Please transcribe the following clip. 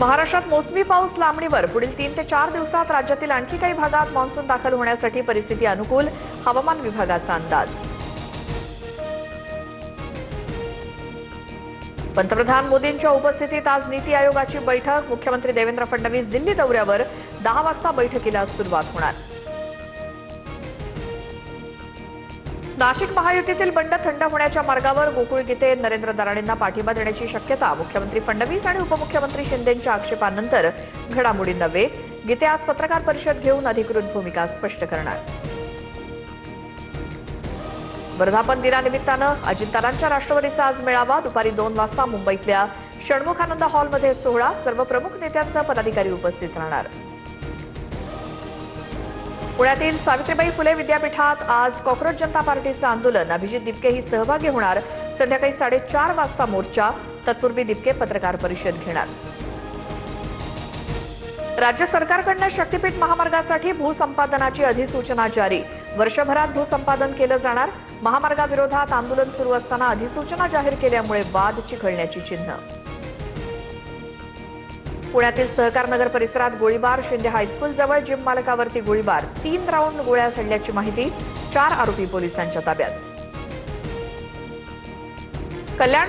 महाराष्ट्रात मोसमी पाऊस लांबणीवर. पुढील 3 ते 4 दिवसात राज्यातील आणखी काही भागात मान्सून दाखल होण्यासाठी परिस्थिती अनुकूल. हवामान विभागाचा अंदाज. पंतप्रधान मोदींच्या उपस्थितीत आज नीती आयोगाची बैठक. मुख्यमंत्री देवेंद्र फडणवीस दिल्ली दौऱ्यावर. 10 वाजता बैठकीला सुरुवात होणार. नाशिक महायुतीतील बंड थंड होण्याच्या मार्गावर. गोकुळ गीते नरेंद्र दराडेंना पाठिंबा देण्याची शक्यता. मुख्यमंत्री फडणवीस आणि उपमुख्यमंत्री शिंदेंच्या आक्षेपानंतर घडामोडींना वेग. गीते आज पत्रकार परिषद घेऊन अधिकृत भूमिका स्पष्ट करणार. वर्धापन दिनानिमित्तानं अजिंक्यतारांच्या राष्ट्रवादीचा आज मेळावा. दुपारी 2 वाजता मुंबईतल्या षण्मुखानंद हॉलमध्ये सोहळा. सर्व प्रमुख नेत्यांचे पदाधिकारी उपस्थित राहणार. पुण्यातील सावित्रीबाई फुले विद्यापीठात आज कॉक्रोच जनता पार्टीचं आंदोलन. अभिजित दिपकेही सहभागी होणार. संध्याकाळी 4:30 वाजता मोर्चा. तत्पूर्वी दिपके पत्रकार परिषद घेणार. राज्य सरकारकडून शक्तीपीठ महामार्गासाठी भूसंपादनाची अधिसूचना जारी. वर्षभरात भूसंपादन केलं जाणार. महामार्गाविरोधात आंदोलन सुरू असताना अधिसूचना जाहीर केल्यामुळे वाद चिघळण्याची चिन्ह. पुण्यातील सहकार नगर परिसरात गोळीबार. शिंदे हायस्कूल जवळ जिम मालकावरती गोळीबार. 3 राऊंड गोळ्या चढल्याची माहिती. 4 आरोपी पोलिसांच्या ताब्यात. कल्याण